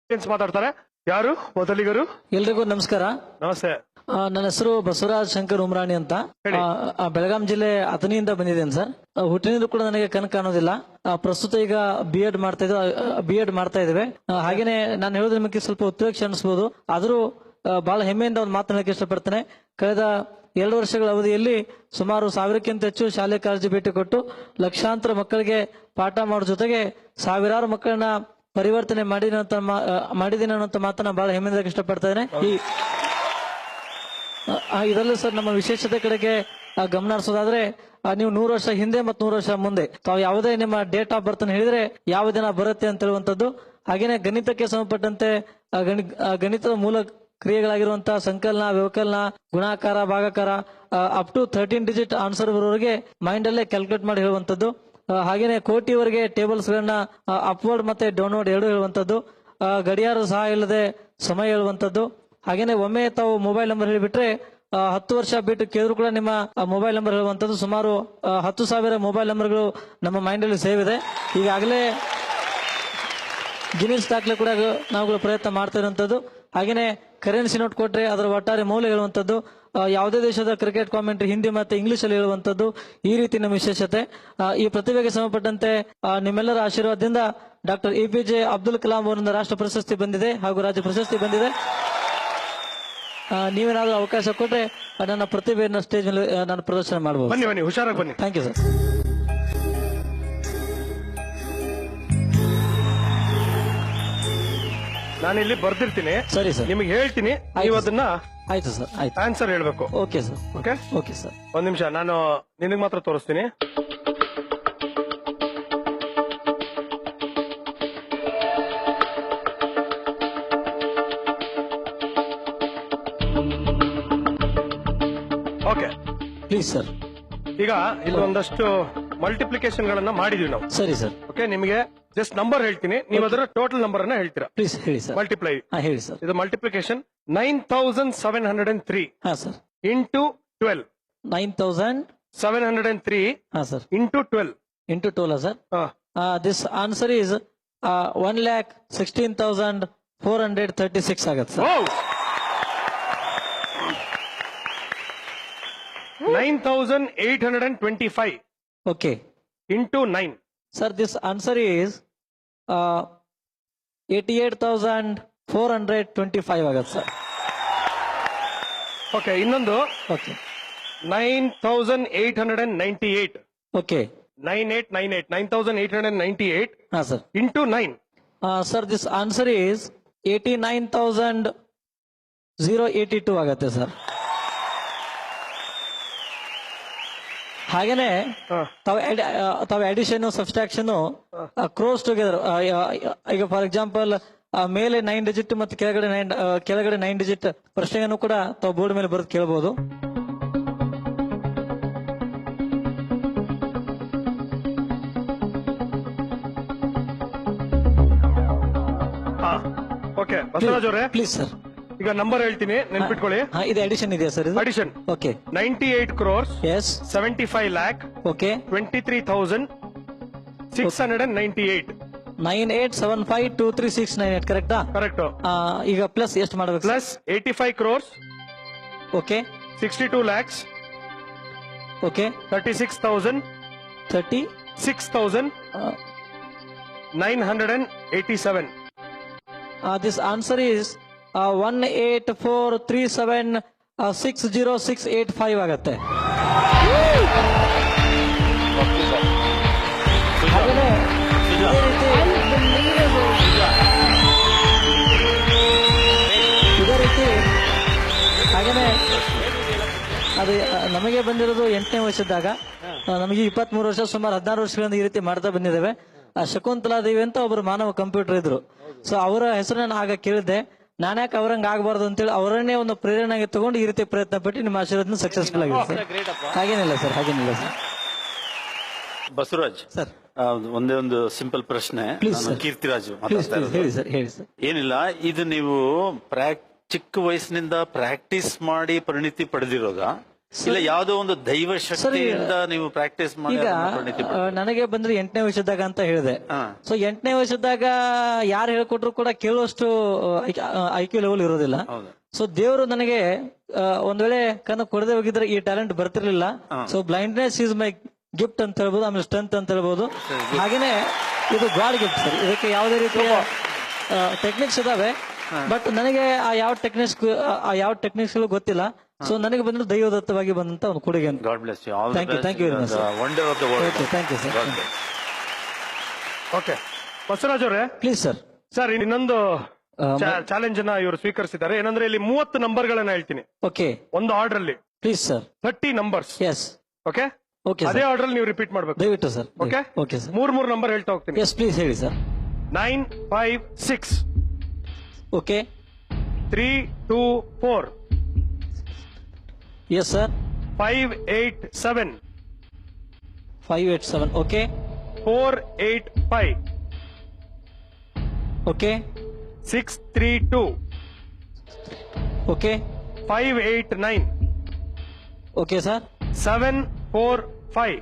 ಮಾತಾಡ್ತಾರೆ. ಯಾರು ಮೊದಲಿಗರು? ಎಲ್ರಿಗೂ ನಮಸ್ಕಾರ. ನಮಸ್ತೆ. ನನ್ನ ಹೆಸರು ಬಸವರಾಜ್ ಶಂಕರ್ ಉಮ್ರಾಣಿ ಅಂತ. ಬೆಳಗಾಂ ಜಿಲ್ಲೆ ಅಥಣಿಯಿಂದ ಬಂದಿದ್ದೇನೆ ಸರ್. ಹುಟ್ಟಿನಿಂದ ಕೂಡ ನನಗೆ ಕಣ್ ಕಾಣೋದಿಲ್ಲ. ಪ್ರಸ್ತುತ ಈಗ ಬಿ ಎಡ್ ಮಾಡ್ತಾ ಇದ್ದೇವೆ. ಹಾಗೇನೆ ನಾನು ಹೇಳೋದ್ರ ನಿಮಗೆ ಸ್ವಲ್ಪ ಉತ್ಪ್ರೇಕ್ಷೆ ಅನಿಸಬಹುದು, ಆದರೂ ಬಹಳ ಹೆಮ್ಮೆಯಿಂದ ಒಂದು ಮಾತನಾಡಕ್ಕೆ ಇಷ್ಟಪಡ್ತೇನೆ. ಕಳೆದ 2 ವರ್ಷಗಳ ಅವಧಿಯಲ್ಲಿ ಸುಮಾರು 1000ಕ್ಕಿಂತ ಹೆಚ್ಚು ಶಾಲೆ ಕಾಲೇಜು ಭೇಟಿ ಕೊಟ್ಟು ಲಕ್ಷಾಂತರ ಮಕ್ಕಳಿಗೆ ಪಾಠ ಮಾಡೋ ಜೊತೆಗೆ ಸಾವಿರಾರು ಮಕ್ಕಳನ್ನ ಪರಿವರ್ತನೆ ಮಾಡಿದ್ದೀನಿ ಅನ್ನೋ ಮಾತನ್ನ ಬಹಳ ಹೆಮ್ಮೆಯಿಂದ ಇಷ್ಟಪಡ್ತಾ ಇದ್ದೇನೆ. ಇದರಲ್ಲಿ ಸರ್ ನಮ್ಮ ವಿಶೇಷತೆ ಕಡೆಗೆ ಗಮನ ಹರಿಸೋದಾದ್ರೆ, ನೀವು 100 ವರ್ಷ ಹಿಂದೆ ಮತ್ತು 100 ವರ್ಷ ಮುಂದೆ ತಾವು ಯಾವುದೇ ನಿಮ್ಮ ಡೇಟ್ ಆಫ್ ಬರ್ತ್ ಹೇಳಿದ್ರೆ ಯಾವ ದಿನ ಬರುತ್ತೆ ಅಂತ ಹೇಳುವಂತದ್ದು. ಹಾಗೇನೆ ಗಣಿತಕ್ಕೆ ಸಂಬಂಧಪಟ್ಟಂತೆ ಗಣಿತದ ಮೂಲ ಕ್ರಿಯೆಗಳಾಗಿರುವಂತಹ ಸಂಕಲನ, ವ್ಯವಕಲನ, ಗುಣಾಕಾರ, ಭಾಗಾಕಾರ ಅಪ್ ಟು 13 ಡಿಜಿಟ್ ಆನ್ಸರ್ ಬರೋವರೆಗೆ ಮೈಂಡ್ ಅಲ್ಲೇ ಕ್ಯಾಲ್ಕುಲೇಟ್ ಮಾಡಿ ಹೇಳುವಂತದ್ದು. ಹಾಗೇನೆ ಕೋಟಿವರೆಗೆ ಟೇಬಲ್ಸ್ ಗಳನ್ನ ಅಪ್ವರ್ಡ್ ಮತ್ತೆ ಡೌನ್ವರ್ಡ್ ಎರಡು ಹೇಳುವಂತದ್ದು. ಗಡಿಯಾರ ಸಹಾಯ ಇಲ್ಲದೆ ಸಮಯ ಹೇಳುವಂತದ್ದು. ಹಾಗೇನೆ ಒಮ್ಮೆ ತಾವು ಮೊಬೈಲ್ ನಂಬರ್ ಹೇಳಿಬಿಟ್ರೆ 10 ವರ್ಷ ಬಿಟ್ಟು ಕೇಳಿದ್ರು ಕೂಡ ನಿಮ್ಮ ಮೊಬೈಲ್ ನಂಬರ್ ಹೇಳುವಂತದ್ದು. ಸುಮಾರು 10,000 ಮೊಬೈಲ್ ನಂಬರ್ಗಳು ನಮ್ಮ ಮೈಂಡ್ ಅಲ್ಲಿ ಸೇವ್ ಇದೆ. ಈಗಾಗಲೇ ಗಿನ್ನಿಸ್ ದಾಖಲೆ ಕೂಡ ನಾವುಗಳು ಪ್ರಯತ್ನ ಮಾಡ್ತಾ ಇರುವಂತದ್ದು. ಹಾಗೇನೆ ಕರೆನ್ಸಿ ನೋಟ್ ಕೊಟ್ರೆ ಅದರ ಒಟ್ಟಾರೆ ಮೌಲ್ಯ ಹೇಳುವಂತದ್ದು. ಯಾವುದೇ ದೇಶದ ಕ್ರಿಕೆಟ್ ಕಾಮೆಂಟ್ರಿ ಹಿಂದಿ ಮತ್ತೆ ಇಂಗ್ಲಿಷ್ ಅಲ್ಲಿ ಹೇಳುವಂತದ್ದು. ಈ ರೀತಿ ನಮ್ಮ ವಿಶೇಷತೆ. ಈ ಪ್ರತಿಭೆಗೆ ಸಂಬಂಧಪಟ್ಟಂತೆ ನಿಮ್ಮೆಲ್ಲರ ಆಶೀರ್ವಾದದಿಂದ ಡಾಕ್ಟರ್ APJ ಅಬ್ದುಲ್ ಕಲಾಂ ಅವರಿಂದ ರಾಷ್ಟ್ರ ಪ್ರಶಸ್ತಿ ಬಂದಿದೆ ಹಾಗೂ ರಾಜ್ಯ ಪ್ರಶಸ್ತಿ ಬಂದಿದೆ. ನೀವೇನಾದ್ರೂ ಅವಕಾಶ ಕೊಟ್ರೆ ನನ್ನ ಪ್ರತಿಭೆಯನ್ನು ಸ್ಟೇಜ್ ಮೇಲೆ ನಾನು ಪ್ರದರ್ಶನ ಮಾಡಬಹುದು. ಬನ್ನಿ, ಹುಷಾರಾಗಿ ಬನ್ನಿ. Thank you sir. ನಾನಿಲ್ಲಿ ಬರ್ದಿರ್ತೀನಿ. ಸರಿ ಸರ್. ನಿಮಗೆ ಹೇಳ್ತೀನಿ, ನೀವು ಅದನ್ನ ಆಯ್ತು ಸರ್. ಆಯ್ತು, ಆನ್ಸರ್ ಹೇಳ್ಬೇಕು. Okay sir. Okay okay sir. ಒಂದ್ ನಿಮಿಷ, ನಾನು ನಿನಗೆ ಮಾತ್ರ ತೋರಿಸ್ತೀನಿ. Okay please sir. ಈಗ ಇಲ್ಲಿ ಒಂದಷ್ಟು ಮಲ್ಟಿಪ್ಲಿಕೇಶನ್ ಗಳನ್ನ ಮಾಡಿದೀವಿ ನಾವು. ಸರಿ ಸರ್. ಓಕೆ, ನಿಮಗೆ ಜಸ್ಟ್ ನಂಬರ್ ಹೇಳ್ತೀನಿ, ನೀವು ಅದರ ಟೋಟಲ್ ನಂಬರ್ ಅನ್ನ ಹೇಳ್ತೀರಾ. ಪ್ಲೀಸ್ ಹೇಳಿ ಸರ್. ಮಲ್ಟಿಪ್ಲೈ. ಹೇಳಿ ಸರ್. ಇದು ಮಲ್ಟಿಪ್ಲಿಕೇಶನ್ 9,703 ಹಾ ಸರ್. ಇಂಟು 12. 9,703 ಹಾ sir. Into 12. Into 12 sir. This answer is 1,16,436 ಆಗತ್ತೆ sir. 9,825 okay into 9. Sir, this answer is 88,425 ಆಗತ್ತೆ ಸರ್. ಓಕೆ, ಇನ್ನೊಂದು ಓಕೆ 9,898. ಓಕೆ 9,898 ಹಾ sir. Into 9. Sir, this answer is 89,082 ಆಗತ್ತೆ ಸರ್. ಹಾಗೇನೆ ತಾವು ಅಡಿಷನ್ ಸಬ್ಸ್ಟ್ರಾಕ್ಷನ್ ಕ್ರೋಸ್ ಟುಗೆದರ್. ಈಗ ಫಾರ್ ಎಕ್ಸಾಂಪಲ್ ಮೇಲೆ 9 ಡಿಜಿಟ್ ಮತ್ತು ಕೆಳಗಡೆ 9 ಡಿಜಿಟ್ ಪ್ರಶ್ನೆಯನ್ನು ಕೂಡ ತಾವು ಬೋರ್ಡ್ ಮೇಲೆ ಬರೆದು ಕೇಳಬಹುದು. ಓಕೆ ಬಸವರಾಜ್ ಅವರೇ, ಪ್ಲೀಸ್ ಸರ್. ಈಗ ನಂಬರ್ ಹೇಳ್ತೀನಿ, ನೆನ್ಪಿಟ್ಕೊಳ್ಳಿ. ಇದು ಅಡಿಷನ್ ಇದೆಯಾ sir? Addition. Okay 98 crores yes 75 lakh okay 23,698. 98752368 ಕರೆಕ್ಟಾ? ಕರೆಕ್ಟ್. ಈಗ ಪ್ಲಸ್ ಎಷ್ಟು ಮಾಡಬೇಕು? Plus 85 crores okay 62 lakhs okay 36,987. This answer is 184376065 ಆಗತ್ತೆ. ಹಾಗೇನೆ ಇದೇ ರೀತಿ ಹಾಗೇನೆ ಅದು ನಮಗೆ ಬಂದಿರೋದು 8ನೇ ವರ್ಷದಾಗ. ನಮಗೆ 23 ವರ್ಷ, ಸುಮಾರು 16 ವರ್ಷಗಳಿಂದ ಈ ರೀತಿ ಮಾಡ್ತಾ ಬಂದಿದ್ದೇವೆ. ಶಕುಂತಲಾ ದೇವಿ ಅಂತ ಒಬ್ರು ಮಾನವ ಕಂಪ್ಯೂಟರ್ ಇದ್ರು. ಸೊ ಅವರ ಹೆಸರನ್ನ ಆಗ ಕೇಳಿದ್ದೆ, ನಾನ್ಯಾಕೆ ಅವ್ರಂಗ ಆಗಬಾರ್ದು ಅಂತೇಳಿ ಅವರನ್ನೇ ಒಂದು ಪ್ರೇರಣೆಗೆ ತಗೊಂಡು ಈ ರೀತಿ ಪ್ರಯತ್ನ ಪಟ್ಟು ನಿಮ್ಮ ಆಶೀರ್ವಾದ ಸಕ್ಸಸ್ಫುಲ್ ಆಗಿದೆ ಸರ್. ಹಾಗೇನಿಲ್ಲ ಸರ್, ಹಾಗೇನಿಲ್ಲ ಸರ್. ಬಸವರಾಜ್ ಸರ್, ಒಂದೇ ಒಂದು ಸಿಂಪಲ್ ಪ್ರಶ್ನೆ. ಕೀರ್ತಿರಾಜು ಮಾತಾಡ್ತಾ ಇರೋದು. ಹೇಳಿ ಸರ್, ಹೇಳಿ ಸರ್. ಏನಿಲ್ಲ, ಇದು ನೀವು ಚಿಕ್ಕ ವಯಸ್ಸಿನಿಂದ ಪ್ರಾಕ್ಟೀಸ್ ಮಾಡಿ ಪರಿಣಿತಿ ಪಡೆದಿರೋದಾ, ಇಲ್ಲ ಯಾವುದೋ ಒಂದು ದೈವ ಶಕ್ತಿಯಿಂದ ನೀವು ಪ್ರಾಕ್ಟೀಸ್ ಮಾಡಿ ಈಗ ಅದನ್ನ ಪರಿಣಿತಿ ನನಗೆ ಬಂದ್ರೆ 8ನೇ ವಯಸ್ಸದಾಗ ಅಂತ ಹೇಳಿದೆ. ಹಾ. ಸೊ 8ನೇ ವಯಸ್ಸದಾಗ ಯಾರು ಹೇಳ್ಕೊಟ್ರು ಕೂಡ ಕೇಳುವಷ್ಟು ಐಕ್ಯೂ ಲೆವೆಲ್ ಇರೋದಿಲ್ಲ. ಹೌದು. ಸೊ ದೇವರು ನನಗೆ ಒಂದ್ ವೇಳೆ ಕಣ್ಣು ಕೊಡದೆ ಹೋಗಿದ್ರೆ ಈ ಟ್ಯಾಲೆಂಟ್ ಬರ್ತಿರ್ಲಿಲ್ಲ. So blindness is my gift ಅಂತ ಹೇಳ್ಬೋದು, ಆಮೇಲೆ ಸ್ಟ್ರೆಂತ್ ಅಂತ ಹೇಳ್ಬೋದು. ಹಾಗೇನೆ ಇದು ಗಾಡ್ ಗಿಫ್ಟ್ ಸರ್. ಇದಕ್ಕೆ ಯಾವುದೇ ರೀತಿಯ ಟೆಕ್ನಿಕ್ಸ್ ಇದಾವೆ, ಬಟ್ ನನಗೆ ಆ ಯಾವ ಟೆಕ್ನಿಕ್ಸ್ ಗೊತ್ತಿಲ್ಲ. ಸೊ ನನಗೆ ಬಂದ್ರೆ ದೈವದತ್ತವಾಗಿ ಬಂದಂತ ಒಂದು ಕೊಡುಗೆ. God bless you all Thank you, thank you very much, sir. Wonder of the world. Thank you sir. Okay Basavaraj ಅವರೇ, ಪ್ಲೀಸ್ ಸರ್. ಸರ್ ಇನ್ನೊಂದು ಚಾಲೆಂಜ್ ಅನ್ನ ಇವರು ಸ್ವೀಕರಿಸಿದ್ದಾರೆ. ಏನಂದ್ರೆ ಇಲ್ಲಿ 30 ನಂಬರ್ ಗಳನ್ನ ಹೇಳ್ತೀನಿ ಓಕೆ ಒಂದು ಆರ್ಡರ್ ಅಲ್ಲಿ. Please sir. 30 numbers. Yes. Okay okay ಅದೇ ಆರ್ಡರ್ ಅಲ್ಲಿ ನೀವು ರಿಪೀಟ್ ಮಾಡ್ಬೇಕು. ದಯವಿಟ್ಟು ಸರ್. Okay okay sir. ಮೂರ್ ನಂಬರ್ ಹೇಳ್ತಾ ಹೋಗ್ತೀನಿ. ಎಸ್ ಪ್ಲೀಸ್ ಹೇಳಿ sir. 9, 5, 6, okay 3, 2, 4, yes sir. 5, 8, 7, 587 okay 4, 8, 5, okay 6, 3, 2, okay 5, 8, 9, okay sir. 7, 4, 5.